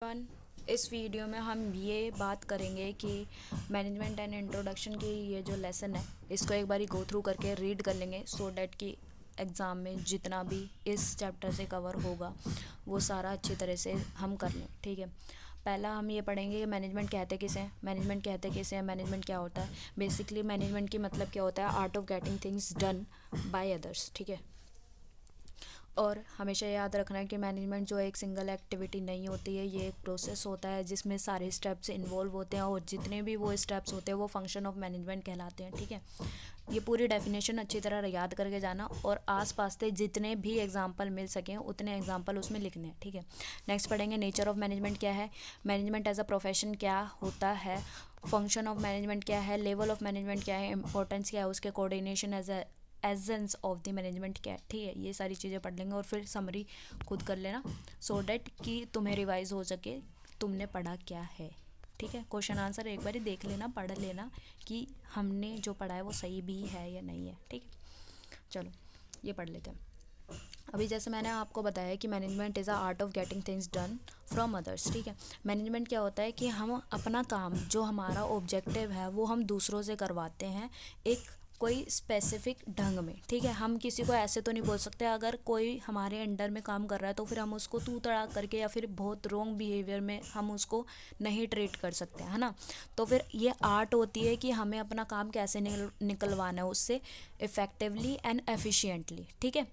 Everyone, इस video में हम ये बात करेंगे कि मैनेजमेंट एंड इंट्रोडक्शन की ये जो लेसन है इसको एक बारी गो थ्रू करके रीड कर लेंगे सो डैट कि एग्ज़ाम में जितना भी इस चैप्टर से कवर होगा वो सारा अच्छी तरह से हम कर लें। ठीक है, पहला हम ये पढ़ेंगे कि मैनेजमेंट कहते किसे हैं, मैनेजमेंट कहते किसे हैं, मैनेजमेंट क्या होता है। बेसिकली मैनेजमेंट की मतलब क्या होता है, art of getting things done by others. ठीक है, और हमेशा याद रखना है कि मैनेजमेंट जो है एक सिंगल एक्टिविटी नहीं होती है, ये एक प्रोसेस होता है जिसमें सारे स्टेप्स इन्वॉल्व होते हैं और जितने भी वो स्टेप्स होते हैं वो फंक्शन ऑफ मैनेजमेंट कहलाते हैं। ठीक है, ये पूरी डेफिनेशन अच्छी तरह याद करके जाना और आसपास से जितने भी एग्जांपल मिल सकें उतने एग्जांपल उसमें लिखने हैं। ठीक है, नेक्स्ट पढ़ेंगे नेचर ऑफ मैनेजमेंट क्या है, मैनेजमेंट एज अ प्रोफेशन क्या होता है, फंक्शन ऑफ मैनेजमेंट क्या है, लेवल ऑफ मैनेजमेंट क्या है, इंपॉर्टेंस क्या है उसके, coordination as a essence of the management क्या है। ठीक है, ये सारी चीज़ें पढ़ लेंगे और फिर समरी खुद कर लेना सो डैट कि तुम्हें रिवाइज हो सके तुमने पढ़ा क्या है। ठीक है, क्वेश्चन आंसर एक बार देख लेना, पढ़ लेना कि हमने जो पढ़ा है वो सही भी है या नहीं है। ठीक है, चलो ये पढ़ लेते हैं। अभी जैसे मैंने आपको बताया कि management is a art of getting things done from others. ठीक है, मैनेजमेंट क्या होता है कि हम अपना काम जो हमारा ऑब्जेक्टिव है वो हम दूसरों से करवाते हैं एक कोई स्पेसिफिक ढंग में। ठीक है, हम किसी को ऐसे तो नहीं बोल सकते, अगर कोई हमारे अंडर में काम कर रहा है तो फिर हम उसको तू तड़ा करके या फिर बहुत रॉन्ग बिहेवियर में हम उसको नहीं ट्रीट कर सकते, है ना। तो फिर ये आर्ट होती है कि हमें अपना काम कैसे निकलवाना है उससे इफ़ेक्टिवली एंड एफिशिएंटली। ठीक है,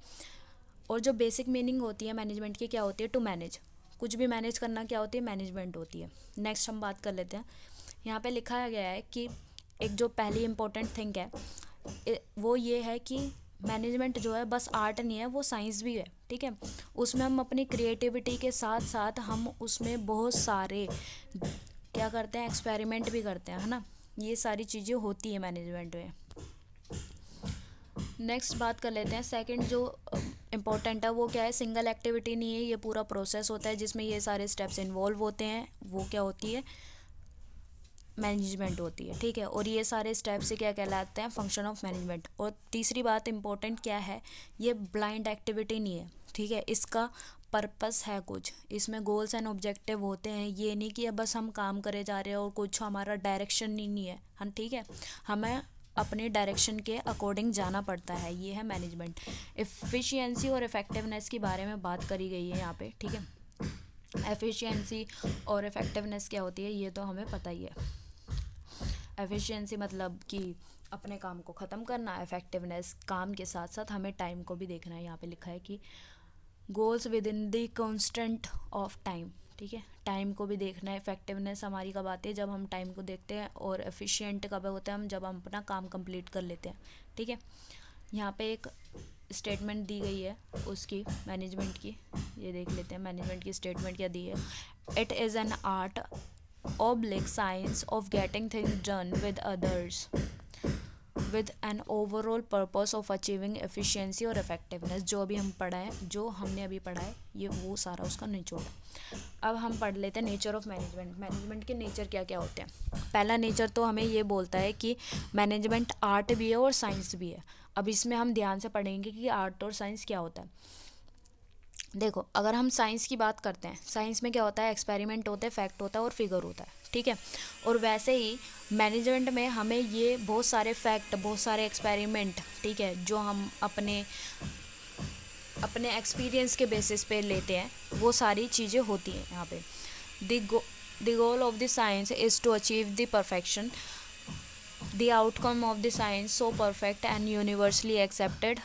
और जो बेसिक मीनिंग होती है मैनेजमेंट की क्या होती है, टू मैनेज, कुछ भी मैनेज करना क्या होती है, मैनेजमेंट होती है। नेक्स्ट हम बात कर लेते हैं, यहाँ पे लिखा गया है कि एक जो पहली इम्पोर्टेंट थिंग है वो ये है कि मैनेजमेंट जो है बस आर्ट नहीं है, वो साइंस भी है। ठीक है, उसमें हम अपनी क्रिएटिविटी के साथ साथ हम उसमें बहुत सारे क्या करते हैं, एक्सपेरिमेंट भी करते हैं, है ना। ये सारी चीज़ें होती है मैनेजमेंट में। नेक्स्ट बात कर लेते हैं, सेकंड जो इम्पोर्टेंट है वो क्या है, सिंगल एक्टिविटी नहीं है, ये पूरा प्रोसेस होता है जिसमें ये सारे स्टेप्स इन्वॉल्व होते हैं, वो क्या होती है, मैनेजमेंट होती है। ठीक है, और ये सारे स्टेप्स से क्या कहलाते हैं, फंक्शन ऑफ मैनेजमेंट। और तीसरी बात इम्पोर्टेंट क्या है, ये ब्लाइंड एक्टिविटी नहीं है। ठीक है, इसका पर्पस है कुछ, इसमें गोल्स एंड ऑब्जेक्टिव होते हैं, ये नहीं कि बस हम काम करे जा रहे हैं और कुछ हमारा डायरेक्शन ही नहीं है। हाँ ठीक है, हमें अपने डायरेक्शन के अकॉर्डिंग जाना पड़ता है, ये है मैनेजमेंट। एफिशिएंसी और इफ़ेक्टिवनेस के बारे में बात करी गई है यहाँ पे। ठीक है, एफिशिएंसी और इफ़ेक्टिवनेस क्या होती है ये तो हमें पता ही है। एफिशिएंसी मतलब कि अपने काम को ख़त्म करना, इफेक्टिवनेस काम के साथ साथ हमें टाइम को भी देखना है। यहाँ पे लिखा है कि goals with in the constant of time. ठीक है, टाइम को भी देखना है। इफेक्टिवनेस हमारी कब आती है, जब हम टाइम को देखते हैं, और एफिशिएंट कब होता है, हम जब हम अपना काम कंप्लीट कर लेते हैं। ठीक है, यहाँ पे एक स्टेटमेंट दी गई है उसकी मैनेजमेंट की, ये देख लेते हैं मैनेजमेंट की स्टेटमेंट क्या दी है। It is an art oblique science of getting things done with others with an overall purpose of achieving efficiency और effectiveness। जो अभी हम पढ़ा है, जो हमने अभी पढ़ा है, ये वो सारा उसका निचोड़ है। अब हम पढ़ लेते हैं नेचर ऑफ मैनेजमेंट। मैनेजमेंट के नेचर क्या क्या होते हैं। पहला नेचर तो हमें ये बोलता है कि मैनेजमेंट आर्ट भी है और साइंस भी है। अब इसमें हम ध्यान से पढ़ेंगे कि आर्ट और साइंस क्या होता है। देखो, अगर हम साइंस की बात करते हैं, साइंस में क्या होता है, एक्सपेरिमेंट होते हैं, फैक्ट होता है और फिगर होता है। ठीक है, और वैसे ही मैनेजमेंट में हमें ये बहुत सारे फैक्ट, बहुत सारे एक्सपेरिमेंट, ठीक है, जो हम अपने अपने एक्सपीरियंस के बेसिस पे लेते हैं, वो सारी चीज़ें होती हैं यहाँ पे। The goal of the science is to achieve the perfection, the outcome of the science so perfect and universally accepted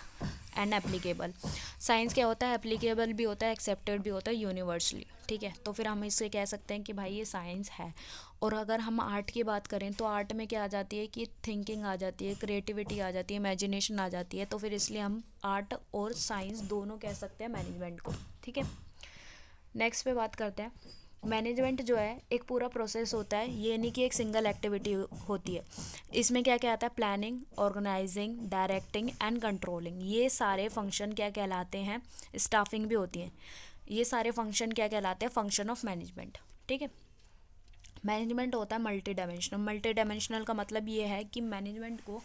and applicable. Science क्या होता है, एप्लीकेबल भी होता है, एक्सेप्टेड भी होता है, यूनिवर्सली। ठीक है, तो फिर हम इससे कह सकते हैं कि भाई ये साइंस है। और अगर हम आर्ट की बात करें तो आर्ट में क्या आ जाती है कि थिंकिंग आ जाती है, क्रिएटिविटी आ जाती है, इमेजिनेशन आ जाती है। तो फिर इसलिए हम आर्ट और साइंस दोनों कह सकते हैं मैनेजमेंट को। ठीक है, नेक्स्ट पे बात करते हैं। मैनेजमेंट जो है एक पूरा प्रोसेस होता है, ये नहीं कि एक सिंगल एक्टिविटी होती है। इसमें क्या क्या आता है, planning, organizing, directing and controlling, ये सारे फंक्शन क्या कहलाते हैं, स्टाफिंग भी होती है, ये सारे फंक्शन क्या कहलाते हैं, फंक्शन ऑफ मैनेजमेंट। ठीक है, मैनेजमेंट होता है मल्टी डायमेंशनल। मल्टी डायमेंशनल का मतलब ये है कि मैनेजमेंट को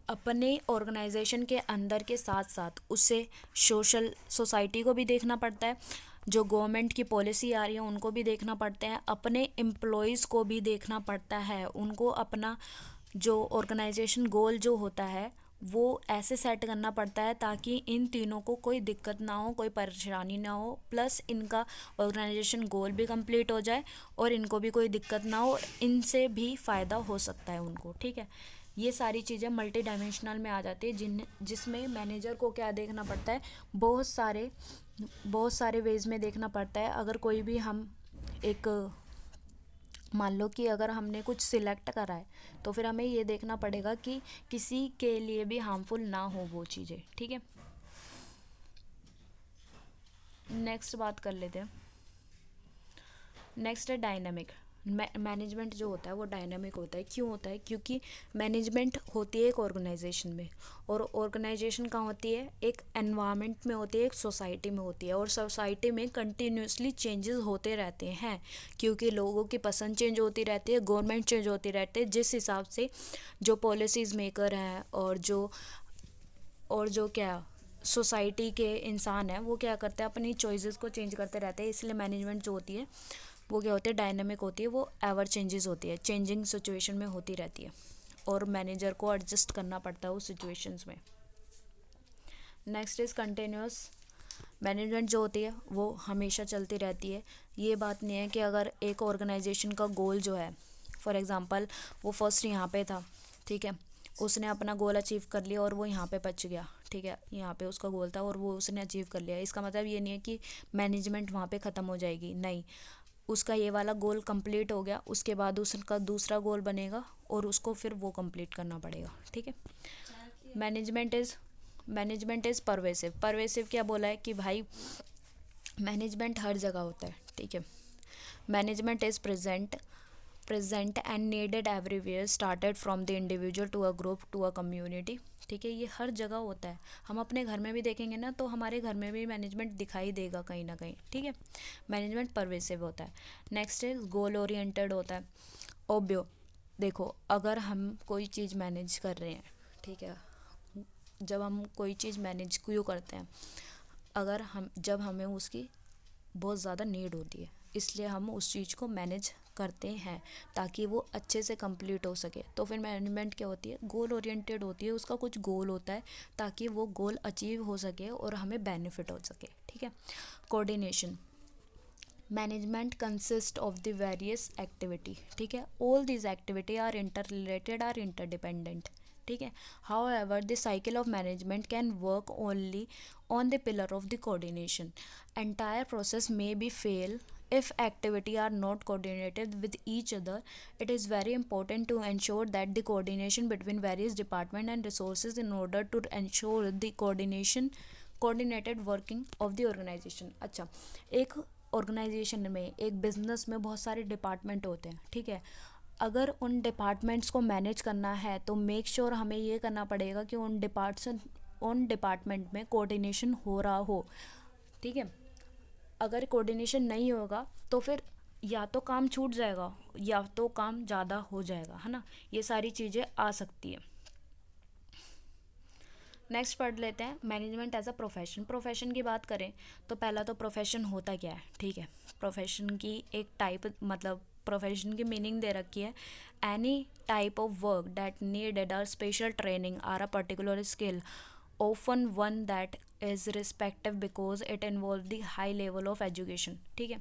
अपने ऑर्गेनाइजेशन के अंदर के साथ साथ उससे सोसाइटी को भी देखना पड़ता है, जो गवर्नमेंट की पॉलिसी आ रही है उनको भी देखना पड़ता है, अपने एम्प्लॉयज़ को भी देखना पड़ता है, उनको अपना जो ऑर्गेनाइजेशन गोल जो होता है वो ऐसे सेट करना पड़ता है ताकि इन तीनों को कोई दिक्कत ना हो, कोई परेशानी ना हो, प्लस इनका ऑर्गेनाइजेशन गोल भी कंप्लीट हो जाए और इनको भी कोई दिक्कत ना हो, इनसे भी फ़ायदा हो सकता है उनको, ठीक है। ये सारी चीज़ें मल्टी डायमेंशनल में आ जाती है जिसमें मैनेजर को क्या देखना पड़ता है, बहुत सारे वेज में देखना पड़ता है। अगर कोई भी हम एक मान लो कि अगर हमने कुछ सिलेक्ट करा है तो फिर हमें ये देखना पड़ेगा कि किसी के लिए भी हार्मफुल ना हो वो चीज़ें, ठीक है। नेक्स्ट बात कर लेते हैं। नेक्स्ट है डायनामिक। मैनेजमेंट जो होता है वो डायनामिक होता है। क्यों होता है? क्योंकि मैनेजमेंट होती है एक ऑर्गेनाइजेशन में, और ऑर्गेनाइजेशन कहाँ होती है? एक एनवायरनमेंट में होती है, एक सोसाइटी में होती है, और सोसाइटी में कंटिन्यूसली चेंजेस होते रहते हैं क्योंकि लोगों की पसंद चेंज होती रहती है, गवर्नमेंट चेंज होती रहती है, जिस हिसाब से जो पॉलिसीज़ मेकर हैं और जो क्या सोसाइटी के इंसान हैं वो क्या करते हैं, अपनी चॉइसेस को चेंज करते रहते हैं। इसलिए मैनेजमेंट जो होती है वो क्या होती है? डायनामिक होती है, वो एवर चेंजेस होती है, चेंजिंग सिचुएशन में होती रहती है और मैनेजर को एडजस्ट करना पड़ता है उस सिचुएशंस में। Next is continuous. मैनेजमेंट जो होती है वो हमेशा चलती रहती है। ये बात नहीं है कि अगर एक ऑर्गेनाइजेशन का गोल जो है, फॉर एग्ज़ाम्पल वो फर्स्ट यहाँ पे था, ठीक है, उसने अपना गोल अचीव कर लिया और वो यहाँ पे पहुँच गया, ठीक है, यहाँ पे उसका गोल था और वो उसने अचीव कर लिया। इसका मतलब ये नहीं है कि मैनेजमेंट वहाँ पे ख़त्म हो जाएगी, नहीं, उसका ये वाला गोल कंप्लीट हो गया, उसके बाद उसका दूसरा गोल बनेगा और उसको फिर वो कंप्लीट करना पड़ेगा, ठीक है। मैनेजमेंट इज़ परवेसिव क्या बोला है कि भाई मैनेजमेंट हर जगह होता है, ठीक है। Management is present and needed everywhere, started from the individual to a group to a community, ठीक है। ये हर जगह होता है। हम अपने घर में भी देखेंगे ना तो हमारे घर में भी मैनेजमेंट दिखाई देगा कहीं ना कहीं, ठीक है। मैनेजमेंट परवेसिव होता है। नेक्स्ट है गोल ओरिएंटेड होता है। ओब्यो, देखो अगर हम कोई चीज़ मैनेज कर रहे हैं, ठीक है, जब हम कोई चीज़ मैनेज क्यों करते हैं? अगर हम जब हमें उसकी बहुत ज़्यादा नीड होती है, इसलिए हम उस चीज़ को मैनेज करते हैं ताकि वो अच्छे से कंप्लीट हो सके। तो फिर मैनेजमेंट क्या होती है? गोल ओरिएंटेड होती है, उसका कुछ गोल होता है ताकि वो गोल अचीव हो सके और हमें बेनिफिट हो सके, ठीक है। Coordination. Management consist of the various activity, ठीक है, all these activity are inter related, are interdependent, ठीक है। However the cycle of management can work only on the pillar of the coordination. Entire process may be fail if activity are not coordinated with each other. It is very important to ensure that the coordination between various department and resources in order to ensure the coordinated working of the organization. अच्छा, एक organisation में, एक business में बहुत सारे department होते हैं, ठीक है। अगर उन डिपार्टमेंट्स को मैनेज करना है तो मेक श्योर हमें ये करना पड़ेगा कि उन डिपार्टमेंट में कोऑर्डिनेशन हो रहा हो, ठीक है। अगर कोऑर्डिनेशन नहीं होगा तो फिर या तो काम छूट जाएगा या तो काम ज़्यादा हो जाएगा, है ना, ये सारी चीज़ें आ सकती है। नेक्स्ट पढ़ लेते हैं management as a profession. Profession की बात करें तो पहला तो प्रोफेशन होता क्या है, ठीक है। प्रोफेशन की एक टाइप, मतलब प्रोफेशन की मीनिंग दे रखी है, any type of work that needed a special training or a particular skill, often one that is respective because it involve the high level of education, ठीक है।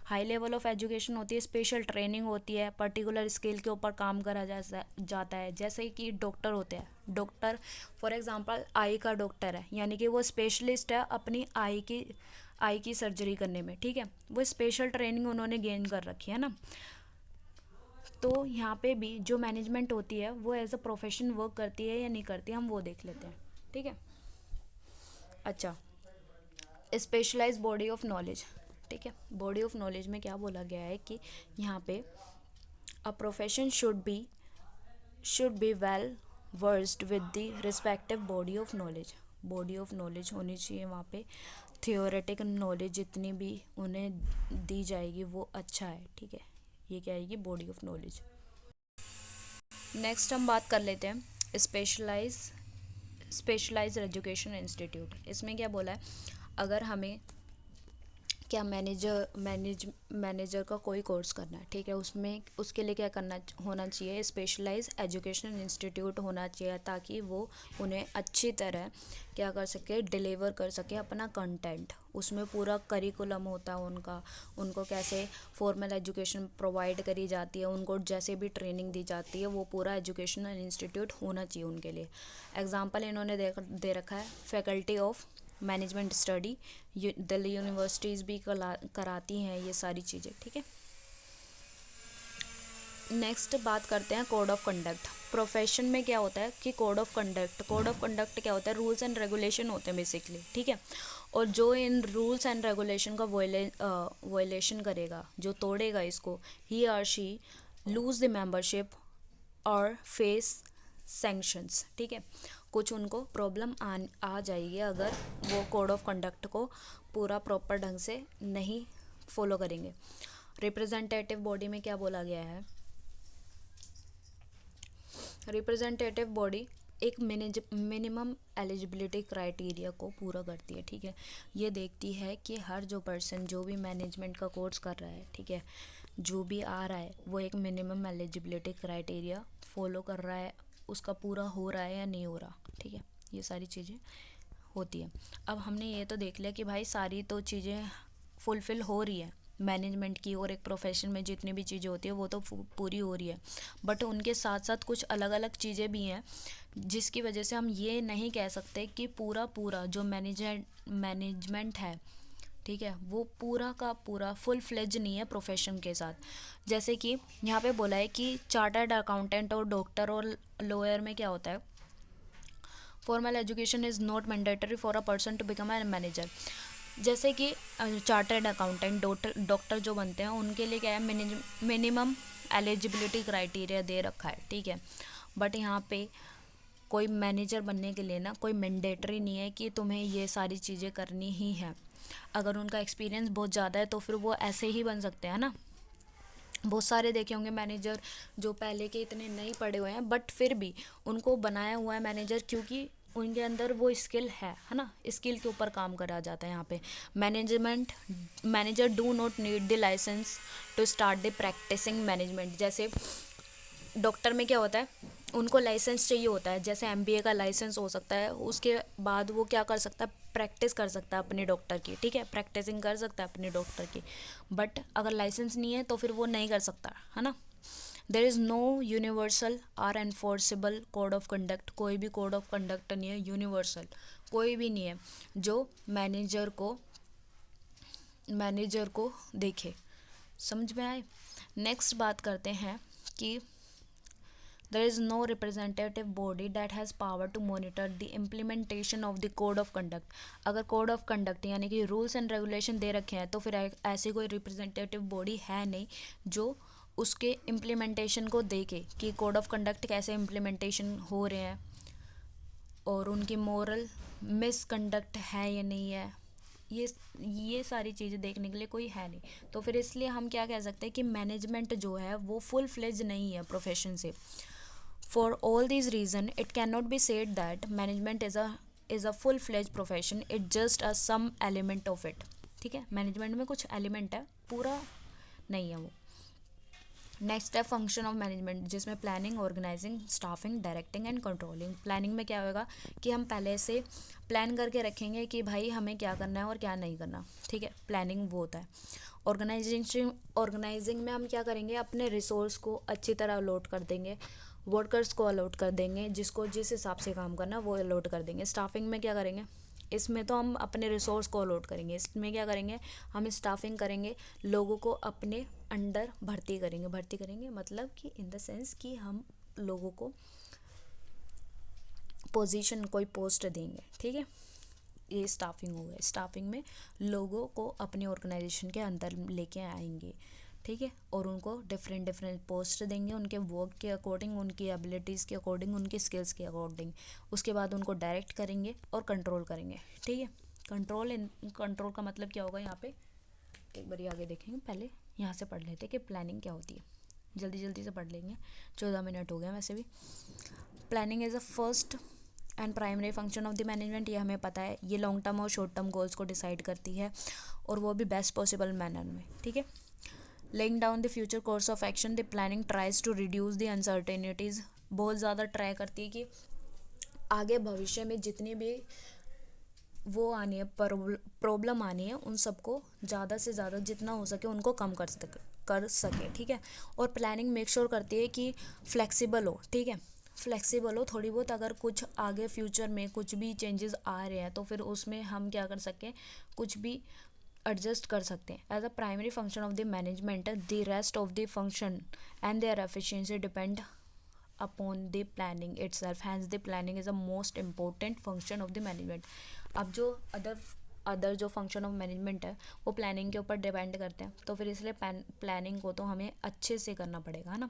हाई लेवल ऑफ एजुकेशन होती है, special training होती है, particular skill के ऊपर काम करा जाता है। जैसे कि डॉक्टर होते हैं, डॉक्टर फॉर एग्जांपल आई का डॉक्टर है, यानी कि वो स्पेशलिस्ट है अपनी आई की सर्जरी करने में, ठीक है, वो स्पेशल ट्रेनिंग उन्होंने गेन कर रखी है ना। तो यहाँ पे भी जो मैनेजमेंट होती है वो एज अ प्रोफेशन वर्क करती है या नहीं करती, हम वो देख लेते हैं, ठीक है। अच्छा, स्पेशलाइज बॉडी ऑफ नॉलेज, ठीक है। बॉडी ऑफ नॉलेज में क्या बोला गया है कि यहाँ पे a profession should be well versed with the respective body of knowledge. Body of knowledge होनी चाहिए वहाँ पे, थियोरेटिकल नॉलेज जितनी भी उन्हें दी जाएगी वो अच्छा है, ठीक है। ये क्या आएगी? Body of knowledge. नेक्स्ट हम बात कर लेते हैं स्पेशलाइज्ड एजुकेशन इंस्टीट्यूट। इसमें क्या बोला है? अगर हमें क्या मैनेजर का कोई कोर्स करना है, ठीक है, उसमें उसके लिए क्या करना होना चाहिए, स्पेशलाइज एजुकेशन इंस्टीट्यूट होना चाहिए, ताकि वो उन्हें अच्छी तरह क्या कर सके, डिलीवर कर सके अपना कंटेंट। उसमें पूरा करिकुलम होता है उनका, उनको कैसे फॉर्मल एजुकेशन प्रोवाइड करी जाती है, उनको जैसे भी ट्रेनिंग दी जाती है, वो पूरा एजुकेशनल इंस्टीट्यूट होना चाहिए उनके लिए। एग्जाम्पल इन्होंने दे रखा है, faculty of management study, Delhi universities भी कराती हैं ये सारी चीज़ें, ठीक है। नेक्स्ट बात करते हैं कोड ऑफ कंडक्ट। प्रोफेशन में क्या होता है कि कोड ऑफ कंडक्ट क्या होता है, रूल्स एंड रेगुलेशन होते हैं बेसिकली, ठीक है। और जो इन रूल्स एंड रेगुलेशन का वायलेशन करेगा, जो तोड़ेगा इसको, ही और शी लूज द मेंबरशिप और फेस सैंक्शंस, ठीक है। कुछ उनको प्रॉब्लम आ जाएगी अगर वो कोड ऑफ कंडक्ट को पूरा प्रॉपर ढंग से नहीं फॉलो करेंगे। रिप्रेजेंटेटिव बॉडी में क्या बोला गया है, रिप्रेजेंटेटिव बॉडी एक मिनिमम एलिजिबिलिटी क्राइटेरिया को पूरा करती है, ठीक है। ये देखती है कि हर जो पर्सन जो भी मैनेजमेंट का कोर्स कर रहा है, ठीक है, जो भी आ रहा है वो एक मिनिमम एलिजिबिलिटी क्राइटेरिया फॉलो कर रहा है, उसका पूरा हो रहा है या नहीं हो रहा, ठीक है। ये सारी चीज़ें होती है। अब हमने ये तो देख लिया कि भाई सारी तो चीज़ें फुलफ़िल हो रही है मैनेजमेंट की, और एक प्रोफेशन में जितनी भी चीज़ें होती है वो तो पूरी हो रही है, बट उनके साथ साथ कुछ अलग अलग चीज़ें भी हैं जिसकी वजह से हम ये नहीं कह सकते कि पूरा जो मैनेजमेंट है, ठीक है, वो पूरा का पूरा फुल फ्लेज नहीं है प्रोफेशन के साथ। जैसे कि यहाँ पे बोला है कि चार्टर्ड अकाउंटेंट और डॉक्टर और लॉयर में क्या होता है, formal education is not mandatory for a person to become a manager. जैसे कि चार्टर्ड अकाउंटेंट डॉक्टर जो बनते हैं उनके लिए क्या है, मिनिमम एलिजिबिलिटी क्राइटेरिया दे रखा है, ठीक है। बट यहाँ पे कोई मैनेजर बनने के लिए ना कोई मैंडेटरी नहीं है कि तुम्हें ये सारी चीज़ें करनी ही है। अगर उनका एक्सपीरियंस बहुत ज़्यादा है तो फिर वो ऐसे ही बन सकते हैं ना। बहुत सारे देखे होंगे मैनेजर जो पहले के इतने नहीं पढ़े हुए हैं बट फिर भी उनको बनाया हुआ है मैनेजर, क्योंकि उनके अंदर वो स्किल है ना, स्किल के ऊपर काम करा जाता है यहाँ पे। Manager do not need the license to start the practicing management. जैसे डॉक्टर में क्या होता है, उनको लाइसेंस चाहिए होता है, जैसे एमबीए का लाइसेंस हो सकता है, उसके बाद वो क्या कर सकता है, प्रैक्टिस कर सकता है अपने डॉक्टर की, ठीक है, प्रैक्टिसिंग कर सकता है अपने डॉक्टर की। बट अगर लाइसेंस नहीं है तो फिर वो नहीं कर सकता, है ना। देयर इज़ नो यूनिवर्सल और एनफोर्सेबल कोड ऑफ कंडक्ट। कोई भी कोड ऑफ कंडक्ट नहीं है यूनिवर्सल, कोई भी नहीं है जो मैनेजर को देखे। समझ में आए। नेक्स्ट बात करते हैं कि there is no representative body that has power to monitor the implementation of the code of conduct। अगर कोड ऑफ कंडक्ट यानी कि रूल्स एंड रेगुलेशन दे रखे हैं तो फिर ऐसी कोई रिप्रेजेंटेटिव बॉडी है नहीं जो उसके इम्प्लीमेंटेशन को देखे कि कोड ऑफ कंडक्ट कैसे इम्प्लीमेंटेशन हो रहे हैं और उनकी मोरल मिसकंडक्ट है या नहीं है। ये सारी चीज़ें देखने के लिए कोई है नहीं, तो फिर इसलिए हम क्या कह सकते हैं कि मैनेजमेंट जो है वो फुल फ्लेज नहीं है प्रोफेशन से। For all these reasons, it cannot be said that management is a full-fledged profession. It's just a some element of it। ठीक है, मैनेजमेंट में कुछ एलिमेंट है, पूरा नहीं है वो। नेक्स्ट है फंक्शन ऑफ मैनेजमेंट, जिसमें planning, organizing, staffing, directing and controlling. Planning में क्या होगा कि हम पहले से प्लान करके रखेंगे कि भाई हमें क्या करना है और क्या नहीं करना, ठीक है, प्लानिंग वो होता है। ऑर्गेनाइजिंग में हम क्या करेंगे, अपने रिसोर्स को अच्छी तरह अलॉट कर देंगे, वर्कर्स को अलॉट कर देंगे, जिसको जिस हिसाब से काम करना है वो अलॉट कर देंगे। स्टाफिंग में क्या करेंगे, इसमें तो हम अपने रिसोर्स को अलॉट करेंगे, इसमें क्या करेंगे, हम स्टाफिंग करेंगे, लोगों को अपने अंडर भर्ती करेंगे मतलब कि इन द सेंस कि हम लोगों को पोजीशन कोई पोस्ट देंगे, ठीक है। ये स्टाफिंग हो गया। स्टाफिंग में लोगों को अपने ऑर्गेनाइजेशन के अंदर लेके आएंगे, ठीक है, और उनको डिफरेंट पोस्ट देंगे उनके वर्क के अकॉर्डिंग, उनकी एबिलिटीज़ के अकॉर्डिंग, उनकी स्किल्स के अकॉर्डिंग। उसके बाद उनको डायरेक्ट करेंगे और कंट्रोल करेंगे, ठीक है। कंट्रोल का मतलब क्या होगा, यहाँ पे एक बार आगे देखेंगे, पहले यहाँ से पढ़ लेते कि प्लानिंग क्या होती है, जल्दी से पढ़ लेंगे, 14 मिनट हो गए वैसे भी। Planning is a first and primary function of the management, ये हमें पता है, ये लॉन्ग टर्म और शॉर्ट टर्म गोल्स को डिसाइड करती है और वो भी बेस्ट पॉसिबल मैनर में, ठीक है। Laying down the future course of action, the planning tries to reduce the uncertainties, बहुत ज़्यादा ट्राई करती है कि आगे भविष्य में जितनी भी वो आनी है, प्रॉब्लम आनी है, उन सबको ज़्यादा से ज़्यादा जितना हो सके उनको कम कर सके, ठीक है। और प्लानिंग मेक श्योर करती है कि फ्लेक्सिबल हो, ठीक है, फ्लेक्सिबल हो थोड़ी बहुत, अगर कुछ आगे फ्यूचर में कुछ भी चेंजेस आ रहे हैं तो फिर उसमें हम क्या कर सकें, कुछ भी एडजस्ट कर सकते हैं। As a primary function of the management, the rest of the function and their efficiency depend upon the planning itself, hence the planning is a most important function of the management। अब जो other जो function of management है वो planning के ऊपर depend करते हैं, तो फिर इसलिए प्लानिंग को तो हमें अच्छे से करना पड़ेगा, है ना।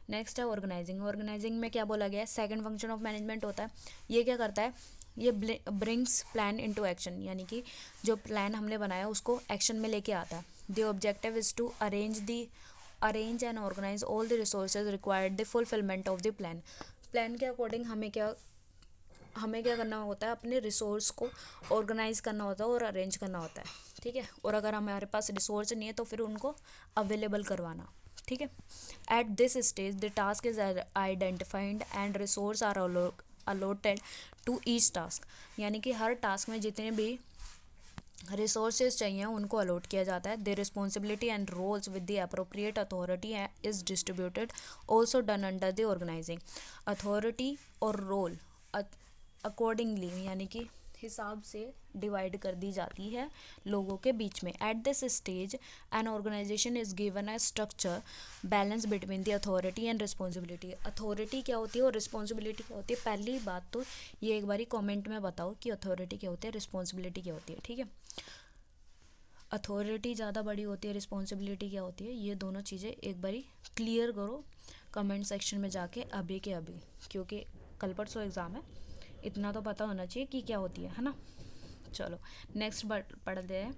नेक्स्ट है ऑर्गेनाइजिंग। ऑर्गेनाइजिंग में क्या बोला गया है, सेकंड फंक्शन ऑफ मैनेजमेंट होता है। ये क्या करता है, ये ब्रिंग्स प्लान इनटू एक्शन, यानी कि जो प्लान हमने बनाया उसको एक्शन में लेके आता है। The objective is to arrange and organize all the resources required the fulfilment of the plan. Plan के अकॉर्डिंग हमें क्या करना होता है, अपने रिसोर्स को ऑर्गेनाइज करना होता है और अरेंज करना होता है, ठीक है। और अगर हमारे पास रिसोर्स नहीं है तो फिर उनको अवेलेबल करवाना, ठीक है। At this stage the task is identified and resource are allotted to each task, यानी कि हर टास्क में जितने भी रिसोर्सेज चाहिए उनको अलॉट किया जाता है। The responsibility and roles with the appropriate authority is distributed, also done under the organizing. Authority और रोल अकॉर्डिंगली, यानी कि हिसाब से डिवाइड कर दी जाती है लोगों के बीच में। At this stage an organization is given a structure balance between the authority and responsibility. Authority क्या होती है और रिस्पॉन्सिबिलिटी क्या होती है, पहली बात तो ये एक बारी कमेंट में बताओ कि अथॉरिटी क्या होती है, रिस्पॉन्सिबिलिटी क्या होती है, ठीक है। अथॉरिटी ज़्यादा बड़ी होती है, रिस्पॉन्सिबिलिटी क्या होती है, ये दोनों चीज़ें एक बारी क्लियर करो कमेंट सेक्शन में जाके अभी के अभी, क्योंकि कल परसों एग्ज़ाम है, इतना तो पता होना चाहिए कि क्या होती है ना। चलो नेक्स्ट पढ़ते हैं,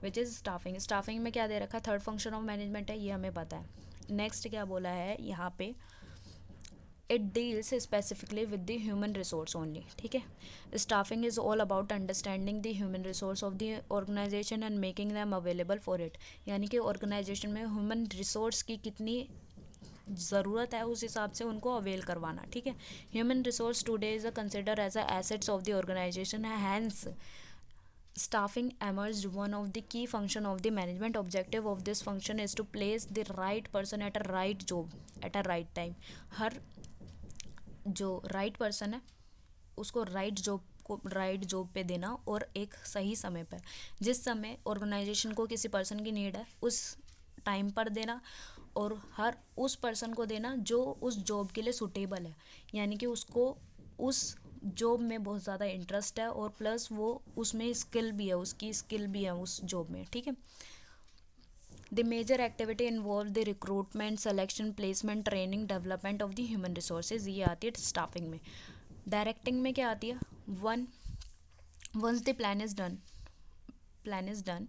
विच इज़ स्टाफिंग। स्टाफिंग में क्या दे रखा है, थर्ड फंक्शन ऑफ मैनेजमेंट है, ये हमें पता है। नेक्स्ट क्या बोला है यहाँ पे, it deals specifically with the human resource only, ठीक है। Staffing is all about understanding the human resource of the organization and making them available for it, यानी कि ऑर्गेनाइजेशन में ह्यूमन रिसोर्स की कितनी ज़रूरत है उस हिसाब से उनको अवेल करवाना, ठीक है। Human resource today is consider as a assets of the organization, hence staffing emerged one of the key function of the management। objective of this function is to place the right person at a right job at a right time। हर जो right person है उसको right job पे देना और एक सही समय पर, जिस समय ऑर्गेनाइजेशन को किसी पर्सन की नीड है उस टाइम पर देना, और हर उस पर्सन को देना जो उस जॉब के लिए सूटेबल है, यानी कि उसको उस जॉब में बहुत ज़्यादा इंटरेस्ट है और प्लस वो उसमें स्किल भी है, उसकी स्किल भी है उस जॉब में, ठीक है। The major activity involve the recruitment, selection, placement, training, development of the human resources, ये आती है स्टाफिंग में। डायरेक्टिंग में क्या आती है, once the plan is done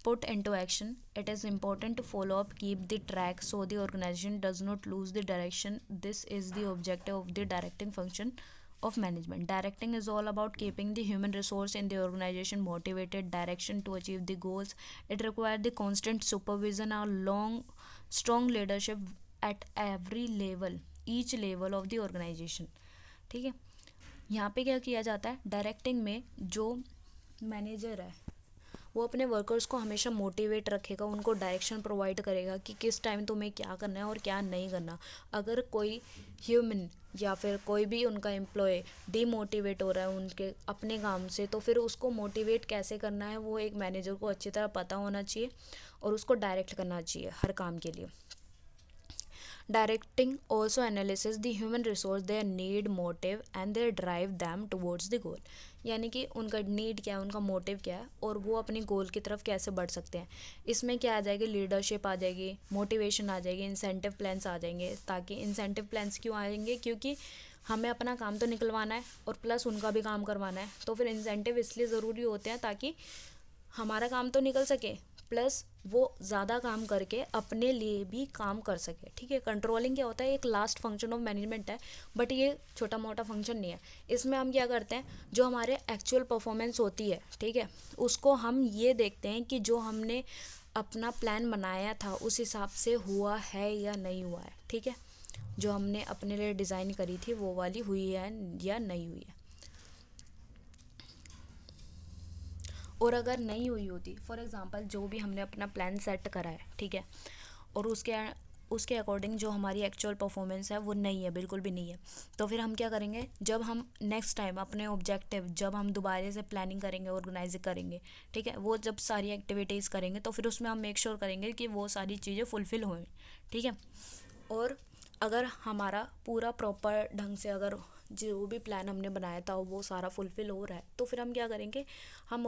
put into action, it is important to follow up, keep the track so the organization does not lose the direction। This is the objective of the directing function of management। Directing is all about keeping the human resource in the organization motivated direction to achieve the goals। It requires the constant supervision or strong leadership at every level, each level of the organization, ठीक है। यहाँ पे क्या किया जाता है, directing में जो मैनेजर है वो अपने वर्कर्स को हमेशा मोटिवेट रखेगा, उनको डायरेक्शन प्रोवाइड करेगा कि किस टाइम तुम्हें क्या करना है और क्या नहीं करना। अगर कोई ह्यूमन या फिर कोई भी उनका एम्प्लॉय डीमोटिवेट हो रहा है उनके अपने काम से, तो फिर उसको मोटिवेट कैसे करना है वो एक मैनेजर को अच्छी तरह पता होना चाहिए और उसको डायरेक्ट करना चाहिए हर काम के लिए। Directing also analyzes the human resource, their need, motive and their drive them towards the goal। यानी कि उनका नीड क्या है, उनका मोटिव क्या है और वो अपनी गोल की तरफ कैसे बढ़ सकते हैं। इसमें क्या आ जाएगी, लीडरशिप आ जाएगी, मोटिवेशन आ जाएगी, इंसेंटिव प्लान्स आ जाएंगे। ताकि इंसेंटिव प्लान्स क्यों आएंगे, क्योंकि हमें अपना काम तो निकलवाना है और प्लस उनका भी काम करवाना है, तो फिर इंसेंटिव इसलिए ज़रूरी होते हैं ताकि हमारा काम तो निकल सके प्लस वो ज़्यादा काम करके अपने लिए भी काम कर सके, ठीक है। कंट्रोलिंग क्या होता है, एक लास्ट फंक्शन ऑफ मैनेजमेंट है, बट ये छोटा मोटा फंक्शन नहीं है। इसमें हम क्या करते हैं, जो हमारे एक्चुअल परफॉर्मेंस होती है, ठीक है, उसको हम ये देखते हैं कि जो हमने अपना प्लान बनाया था उस हिसाब से हुआ है या नहीं हुआ है, ठीक है। जो हमने अपने लिए डिज़ाइन करी थी वो वाली हुई है या नहीं हुई है। और अगर नहीं हुई होती, फॉर एग्ज़ाम्पल जो भी हमने अपना प्लान सेट करा है, ठीक है, और उसके अकॉर्डिंग जो हमारी एक्चुअल परफॉर्मेंस है वो नहीं है, बिल्कुल भी नहीं है, तो फिर हम क्या करेंगे, जब हम नेक्स्ट टाइम अपने ऑब्जेक्टिव जब हम दोबारा से प्लानिंग करेंगे, ऑर्गेनाइज करेंगे, ठीक है, वो जब सारी एक्टिविटीज़ करेंगे तो फिर उसमें हम मेक श्योर करेंगे कि वो सारी चीज़ें फुलफ़िल हों, ठीक है। और अगर हमारा पूरा प्रॉपर ढंग से अगर जो भी प्लान हमने बनाया था वो सारा फुलफ़िल हो रहा है, तो फिर हम क्या करेंगे, हम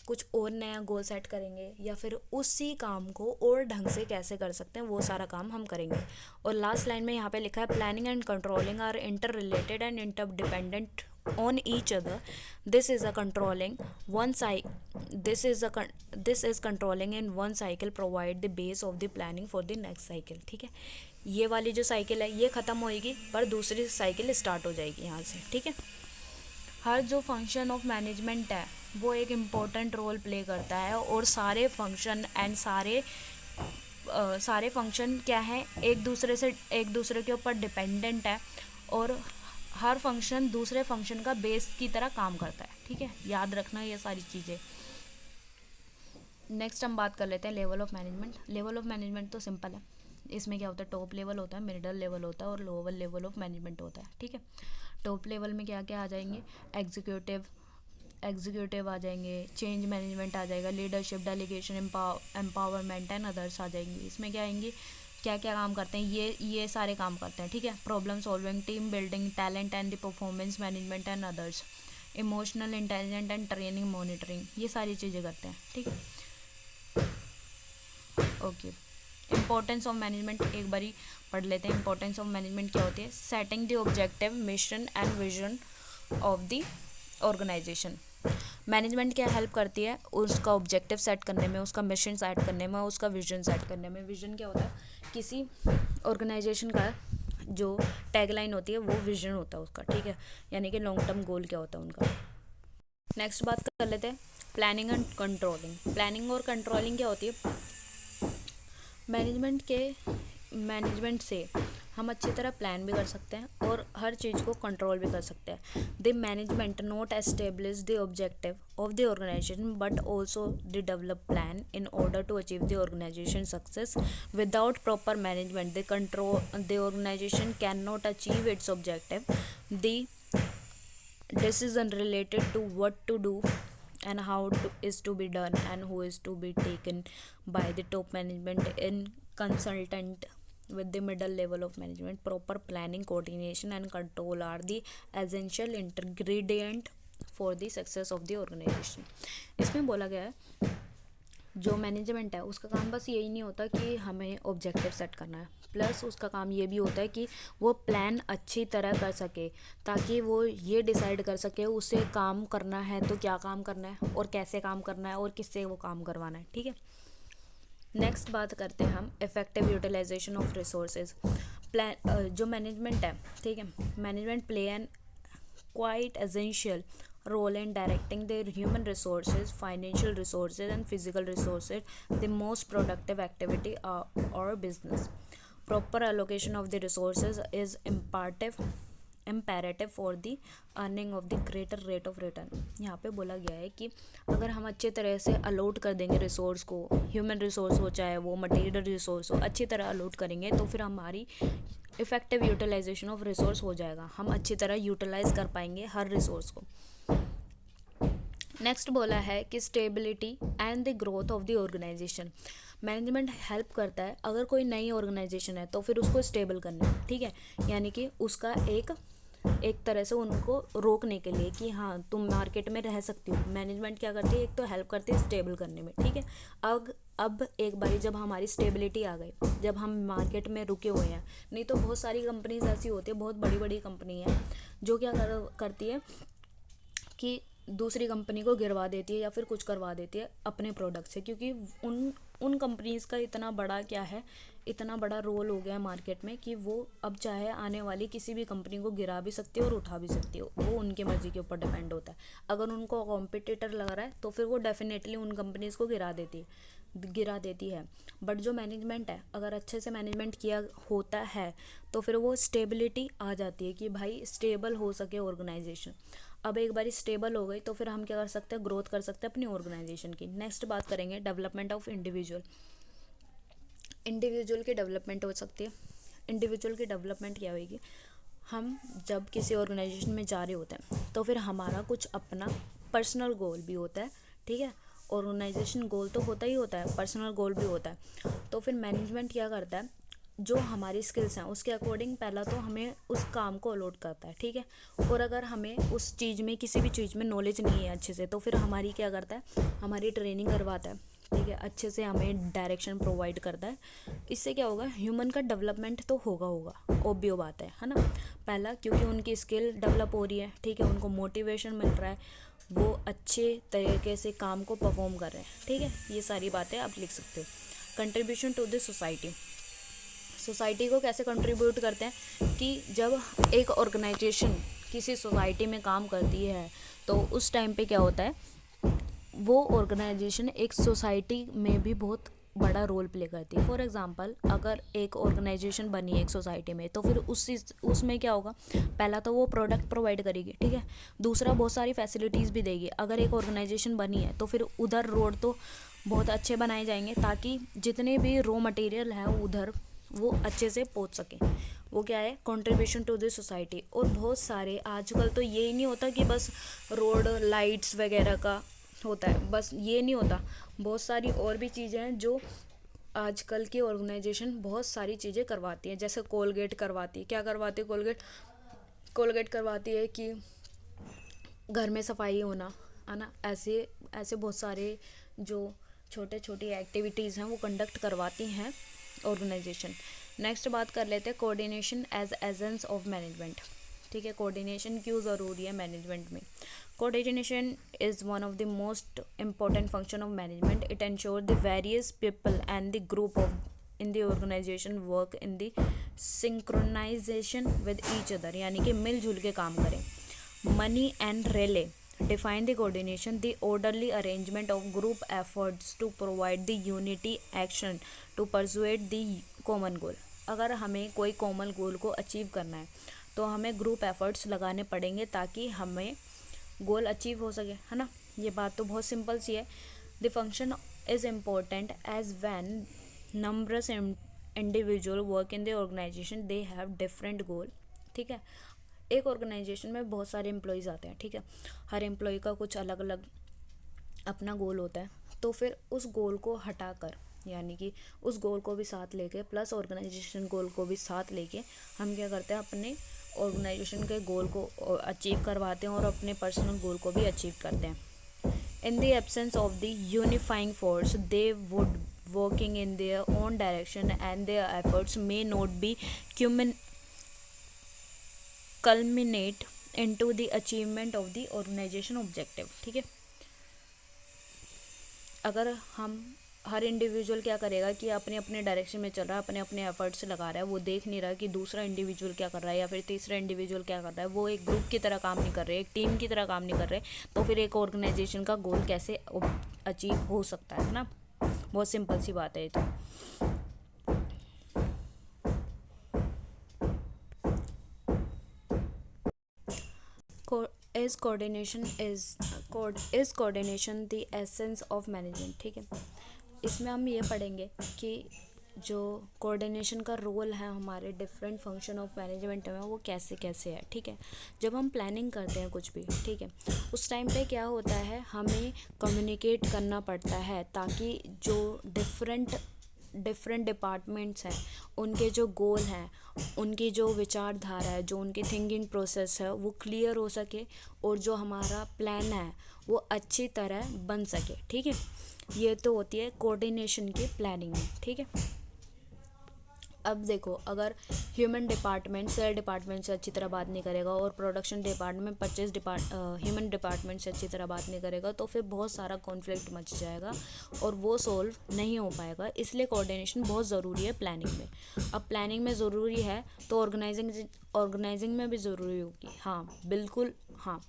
कुछ और नया गोल सेट करेंगे, या फिर उसी काम को और ढंग से कैसे कर सकते हैं वो सारा काम हम करेंगे। और लास्ट लाइन में यहाँ पे लिखा है, planning and controlling are inter related and inter dependent on each other. this is a controlling one cycle this is controlling in one cycle provide the base of the planning for the next cycle, ठीक है। ये वाली जो cycle है ये ख़त्म होएगी पर दूसरी साइकिल स्टार्ट हो जाएगी यहाँ से, ठीक है। हर जो फंक्शन ऑफ मैनेजमेंट है वो एक इम्पोर्टेंट रोल प्ले करता है, और सारे फंक्शन एंड सारे फंक्शन क्या है, एक दूसरे के ऊपर डिपेंडेंट है, और हर फंक्शन दूसरे फंक्शन का बेस की तरह काम करता है, ठीक है। याद रखना ये सारी चीज़ें। नेक्स्ट हम बात कर लेते हैं level of management. Level of management तो सिंपल है, इसमें क्या होता है, टॉप लेवल होता है, मिडिल लेवल होता है और लोअर लेवल ऑफ मैनेजमेंट होता है, ठीक है। टॉप लेवल में क्या क्या आ जाएंगे, एग्जीक्यूटिव आ जाएंगे, चेंज मैनेजमेंट आ जाएगा, leadership, delegation, empowerment and others आ जाएंगे। इसमें क्या आएंगे, क्या क्या काम करते हैं, ये सारे काम करते हैं, ठीक है। Problem solving, team building, talent and the performance management and others, emotional intelligent and training monitoring, ये सारी चीज़ें करते हैं, ठीक है। ओके, इंपॉर्टेंस ऑफ मैनेजमेंट एक बारी पढ़ लेते हैं। इंपॉर्टेंस ऑफ मैनेजमेंट क्या होती है, setting the objective, mission and vision of the organisation. Management क्या हेल्प करती है, उसका ऑब्जेक्टिव सेट करने में, उसका मिशन सेट करने में, उसका विजन सेट करने में। विजन क्या होता है, किसी ऑर्गेनाइजेशन का जो टैगलाइन होती है वो विजन होता है उसका, ठीक है, यानी कि लॉन्ग टर्म गोल क्या होता है उनका। नेक्स्ट बात कर लेते हैं प्लानिंग एंड कंट्रोलिंग। प्लानिंग और कंट्रोलिंग क्या होती है, मैनेजमेंट से हम अच्छी तरह प्लान भी कर सकते हैं और हर चीज़ को कंट्रोल भी कर सकते हैं। The management not establish the objective of the organization but also the develop plan in order to achieve the organization success. Without proper management the organization can not achieve its objective. The decision related to what to do and is to be done and who is to be taken by the top management in consultant with the middle level of management. Proper planning, coordination and control are the essential ingredient for the success of the organization. इसमें बोला गया है जो management है उसका काम बस यही नहीं होता कि हमें ऑब्जेक्टिव सेट करना है, प्लस उसका काम ये भी होता है कि वो प्लान अच्छी तरह कर सके, ताकि वो ये डिसाइड कर सके उसे काम करना है तो क्या काम करना है और कैसे काम करना है और किससे वो काम करवाना है, ठीक है। नेक्स्ट बात करते हैं हम effective utilization of resources. Plan जो मैनेजमेंट है, ठीक है, management play an quite essential role in directing their human resources, financial resources and physical resources, the most productive activity or business. Proper allocation of the resources is imperative for the earning of the greater rate of return. यहाँ पे बोला गया है कि अगर हम अच्छे तरह से अलॉट कर देंगे रिसोर्स को, ह्यूमन रिसोर्स हो चाहे वो मटेरियल रिसोर्स हो, अच्छी तरह अलॉट करेंगे तो फिर हमारी इफेक्टिव यूटिलाइजेशन ऑफ रिसोर्स हो जाएगा, हम अच्छी तरह यूटिलाइज कर पाएंगे हर रिसोर्स को। नेक्स्ट बोला है कि stability and the growth of the organisation. Management help करता है अगर कोई नई ऑर्गेनाइजेशन है तो फिर उसको स्टेबल करने में, ठीक है, यानी कि उसका एक तरह से उनको रोकने के लिए कि हाँ तुम मार्केट में रह सकती हो। मैनेजमेंट क्या करती है, एक तो हेल्प करती है स्टेबल करने में, ठीक है। अब एक बारी जब हमारी स्टेबिलिटी आ गई, जब हम मार्केट में रुके हुए हैं, नहीं तो बहुत सारी कंपनीज ऐसी होती है, बहुत बड़ी बड़ी कंपनी है जो क्या करती है कि दूसरी कंपनी को गिरवा देती है या फिर कुछ करवा देती है अपने प्रोडक्ट से, क्योंकि उन कंपनीज़ का इतना बड़ा क्या है, इतना बड़ा रोल हो गया है मार्केट में कि वो अब चाहे आने वाली किसी भी कंपनी को गिरा भी सकती है और उठा भी सकती है, वो उनकी मर्ज़ी के ऊपर डिपेंड होता है। अगर उनको कॉम्पिटिटर लग रहा है तो फिर वो डेफिनेटली उन कंपनीज़ को गिरा देती है। बट जो मैनेजमेंट है, अगर अच्छे से मैनेजमेंट किया होता है तो फिर वो स्टेबिलिटी आ जाती है कि भाई स्टेबल हो सके ऑर्गेनाइजेशन। अब एक बार स्टेबल हो गई तो फिर हम क्या कर सकते हैं, ग्रोथ कर सकते हैं अपनी ऑर्गेनाइजेशन की। नेक्स्ट बात करेंगे डेवलपमेंट ऑफ इंडिविजुअल की डेवलपमेंट हो सकती है। इंडिविजुअल की डेवलपमेंट क्या होगी, हम जब किसी ऑर्गेनाइजेशन में जा रहे होते हैं तो फिर हमारा कुछ अपना पर्सनल गोल भी होता है, ठीक है। ऑर्गेनाइजेशन गोल तो होता ही होता है, पर्सनल गोल भी होता है। तो फिर मैनेजमेंट क्या करता है, जो हमारी स्किल्स हैं उसके अकॉर्डिंग पहला तो हमें उस काम को अलॉट करता है, ठीक है। और अगर हमें उस चीज़ में किसी भी चीज़ में नॉलेज नहीं है अच्छे से, तो फिर हमारी क्या करता है, हमारी ट्रेनिंग करवाता है, ठीक है, अच्छे से हमें डायरेक्शन प्रोवाइड करता है। इससे क्या होगा, ह्यूमन का डेवलपमेंट तो होगा ऑब्वियस बात है ना। पहला क्योंकि उनकी स्किल डेवलप हो रही है, ठीक है, उनको मोटिवेशन मिल रहा है, वो अच्छे तरीके से काम को परफॉर्म कर रहे हैं, ठीक है। ये सारी बातें आप लिख सकते हो। कंट्रीब्यूशन टू द सोसाइटी को कैसे कंट्रीब्यूट करते हैं कि जब एक ऑर्गेनाइजेशन किसी सोसाइटी में काम करती है तो उस टाइम पे क्या होता है, वो ऑर्गेनाइजेशन एक सोसाइटी में भी बहुत बड़ा रोल प्ले करती है। फॉर एग्जांपल, अगर एक ऑर्गेनाइजेशन बनी है एक सोसाइटी में तो फिर उसमें क्या होगा, पहला तो वो प्रोडक्ट प्रोवाइड करेगी, ठीक है। दूसरा बहुत सारी फैसिलिटीज़ भी देगी। अगर एक ऑर्गेनाइजेशन बनी है तो फिर उधर रोड तो बहुत अच्छे बनाए जाएंगे ताकि जितने भी रॉ मटेरियल है उधर वो अच्छे से पहुंच सके। वो क्या है, कंट्रीब्यूशन टू द सोसाइटी। और बहुत सारे आजकल तो ये नहीं होता कि बस रोड लाइट्स वगैरह का होता है, बस ये नहीं होता, बहुत सारी और भी चीज़ें हैं जो आजकल की ऑर्गेनाइजेशन बहुत सारी चीज़ें करवाती है। जैसे कोलगेट करवाती है, क्या करवाती है, कोलगेट करवाती है कि घर में सफाई होना है ना। ऐसे ऐसे बहुत सारे जो छोटे छोटी एक्टिविटीज़ हैं वो कंडक्ट करवाती हैं ऑर्गेनाइजेशन। नेक्स्ट बात कर लेते हैं coordination as agents of management, ठीक है। कोऑर्डिनेशन क्यों ज़रूरी है मैनेजमेंट में। Coordination is one of the most important function of management. It ensure the various people and the group of in the organisation work in the synchronisation with each other, यानी कि मिलजुल के काम करें। Mooney and Reiley define the coordination, the orderly arrangement of group efforts to provide the unity action to persuade the common goal। अगर हमें कोई common goal को अचीव करना है तो हमें ग्रुप एफर्ट्स लगाने पड़ेंगे ताकि हमें गोल अचीव हो सके, है ना। ये बात तो बहुत सिंपल सी है। The function is important as when numbers individual work in the organisation they have different goal, ठीक है। एक ऑर्गेनाइजेशन में बहुत सारे एम्प्लॉयज़ आते हैं, ठीक है। हर एम्प्लॉय का कुछ अलग अलग अपना गोल होता है। तो फिर उस गोल को हटाकर, यानी कि उस गोल को भी साथ लेके प्लस ऑर्गेनाइजेशन गोल को भी साथ लेके हम क्या करते हैं, अपने ऑर्गेनाइजेशन के गोल को अचीव करवाते हैं और अपने पर्सनल गोल को भी अचीव करते हैं। In the absence of the unifying force they would working in their own direction and their efforts may not be culminate into the achievement of the organization objective, ठीक है। अगर हम हर individual क्या करेगा कि अपने अपने डायरेक्शन में चल रहा है, अपने अपने एफर्ट्स लगा रहा है, वो देख नहीं रहा कि दूसरा इंडिविजुअल क्या कर रहा है या फिर तीसरा इंडिविजुअल क्या कर रहा है, वो एक ग्रुप की तरह काम नहीं कर रहे, एक टीम की तरह काम नहीं कर रहे, तो फिर एक ऑर्गेनाइजेशन का गोल कैसे अचीव हो सकता है ना। बहुत सिंपल सी बात है ये तो। is coordination the essence of management, ठीक है। इसमें हम ये पढ़ेंगे कि जो कोऑर्डिनेशन का रोल है हमारे डिफरेंट फंक्शन ऑफ मैनेजमेंट में वो कैसे कैसे है, ठीक है। जब हम प्लानिंग करते हैं कुछ भी, ठीक है, उस टाइम पे क्या होता है, हमें कम्युनिकेट करना पड़ता है ताकि जो डिफरेंट डिपार्टमेंट्स हैं उनके जो गोल हैं, उनकी जो विचारधारा है, जो उनकी थिंकिंग प्रोसेस है वो क्लियर हो सके और जो हमारा प्लान है वो अच्छी तरह बन सके, ठीक है। ये तो होती है कोऑर्डिनेशन की प्लानिंग में, ठीक है। अब देखो, अगर ह्यूमन डिपार्टमेंट सेल डिपार्टमेंट से अच्छी तरह बात नहीं करेगा और प्रोडक्शन डिपार्टमेंट ह्यूमन डिपार्टमेंट से अच्छी तरह बात नहीं करेगा, तो फिर बहुत सारा कॉन्फ्लिक्ट मच जाएगा और वो सोल्व नहीं हो पाएगा। इसलिए कोऑर्डिनेशन बहुत ज़रूरी है प्लानिंग में। अब प्लानिंग में ज़रूरी है तो ऑर्गेनाइजिंग में भी ज़रूरी होगी। हाँ बिल्कुल, हाँ,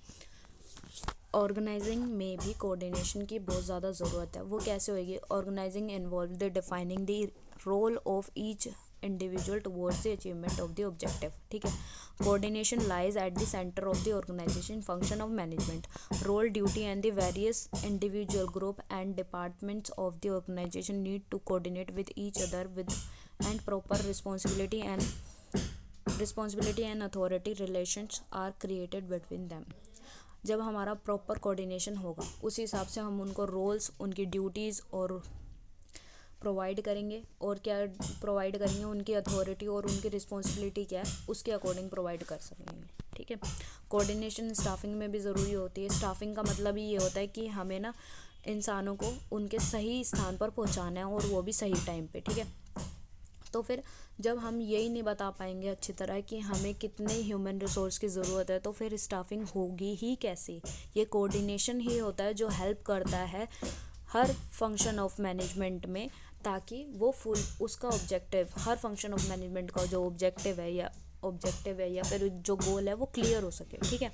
ऑर्गेनाइजिंग में भी कोऑर्डिनेशन की बहुत ज़्यादा ज़रूरत है। वो कैसे होगी? Organising involve the defining the role of each individual towards the achievement of the objective. ठीक है। Coordination lies at the centre of the organisation function of management role duty and the various individual group and departments of the organisation need to coordinate with each other with and proper responsibility and authority relations are created between them। जब हमारा proper coordination होगा उस हिसाब से हम उनको roles, उनकी duties और प्रोवाइड करेंगे, और क्या प्रोवाइड करेंगे, उनकी अथॉरिटी और उनकी रिस्पॉन्सिबिलिटी क्या है उसके अकॉर्डिंग प्रोवाइड कर सकेंगे। ठीक है। कोऑर्डिनेशन स्टाफिंग में भी ज़रूरी होती है। स्टाफिंग का मतलब ही ये होता है कि हमें ना इंसानों को उनके सही स्थान पर पहुंचाना है और वो भी सही टाइम पे। ठीक है। तो फिर जब हम यही नहीं बता पाएंगे अच्छी तरह कि हमें कितने ह्यूमन रिसोर्स की ज़रूरत है, तो फिर स्टाफिंग होगी ही कैसे? ये कोऑर्डिनेशन ही होता है जो हेल्प करता है हर फंक्शन ऑफ मैनेजमेंट में, ताकि वो फुल उसका objective, her function of management का जो ऑब्जेक्टिव है या फिर जो गोल है वो क्लियर हो सके। ठीक है।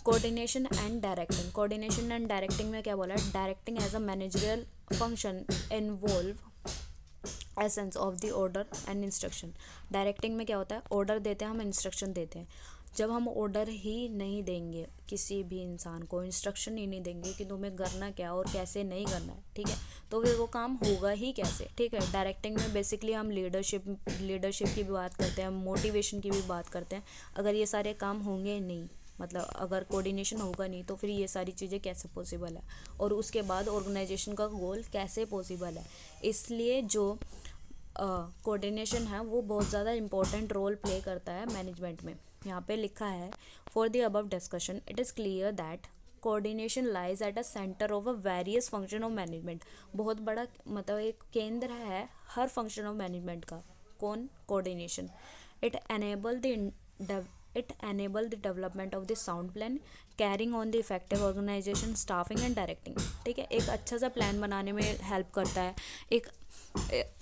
कोऑर्डिनेशन एंड डायरेक्टिंग में क्या बोला है? Directing as a managerial function involve essence of the order and instruction. Directing में क्या होता है? ऑर्डर देते हैं, हम इंस्ट्रक्शन देते हैं। जब हम ऑर्डर ही नहीं देंगे, किसी भी इंसान को इंस्ट्रक्शन ही नहीं देंगे कि तुम्हें करना क्या और कैसे नहीं करना है, ठीक है, तो फिर वो काम होगा ही कैसे? ठीक है। डायरेक्टिंग में बेसिकली हम लीडरशिप की भी बात करते हैं, मोटिवेशन की भी बात करते हैं। अगर ये सारे काम होंगे नहीं, मतलब अगर कोऑर्डिनेशन होगा नहीं, तो फिर ये सारी चीज़ें कैसे पॉसिबल है, और उसके बाद ऑर्गेनाइजेशन का गोल कैसे पॉसिबल है? इसलिए जो कोऑर्डिनेशन है वो बहुत ज़्यादा इंपॉर्टेंट रोल प्ले करता है मैनेजमेंट में। यहाँ पे लिखा है, for the above discussion it is clear that coordination lies at a centre of a various function of management. बहुत बड़ा मतलब एक केंद्र है हर फंक्शन ऑफ मैनेजमेंट का। कौन? Coordination. It enable the development of the sound plan, carrying on the effective organization, staffing and directing। ठीक है। एक अच्छा सा प्लान बनाने में हेल्प करता है। एक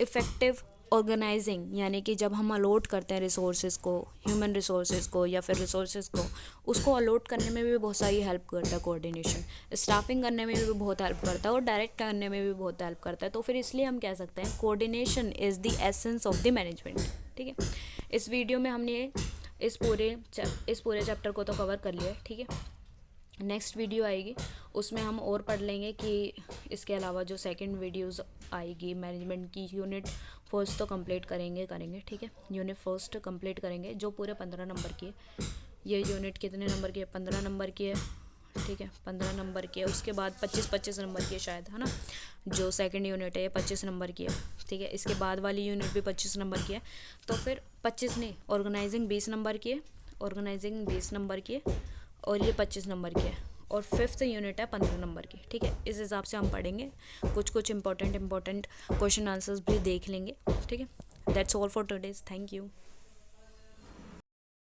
इफ़ेक्टिव ऑर्गेनाइजिंग, यानी कि जब हम अलॉट करते हैं रिसोर्सेज को, ह्यूमन रिसोर्सेज को या फिर रिसोर्सेज को, उसको अलॉट करने में भी बहुत सारी हेल्प करता है कोऑर्डिनेशन। स्टाफिंग करने में भी बहुत हेल्प करता है और डायरेक्ट करने में भी बहुत हेल्प करता है। तो फिर इसलिए हम कह सकते हैं coordination is the essence of the management. ठीक है। इस वीडियो में हमने इस पूरे चैप्टर को तो कवर कर लिया है। ठीक है। नेक्स्ट वीडियो आएगी, उसमें हम और पढ़ लेंगे कि इसके अलावा जो सेकंड वीडियोस आएगी मैनेजमेंट की, यूनिट फर्स्ट तो कंप्लीट करेंगे। ठीक है। यूनिट फर्स्ट कंप्लीट करेंगे जो पूरे 15 नंबर की है। ये यूनिट कितने नंबर की है? 15 नंबर की है। ठीक है, 15 नंबर की है। उसके बाद 25 नंबर की है शायद, है ना? जो सेकंड यूनिट है ये 25 नंबर की है। ठीक है। इसके बाद वाली यूनिट भी 25 नंबर की है। तो फिर 25 नहीं, ऑर्गेनाइजिंग 20 नंबर की है, और ये 25 नंबर की है, और फिफ्थ यूनिट है 15 नंबर की। ठीक है। इस हिसाब से हम पढ़ेंगे, कुछ इंपॉर्टेंट क्वेश्चन आंसर्स भी देख लेंगे। ठीक है। That's all for today's. Thank you.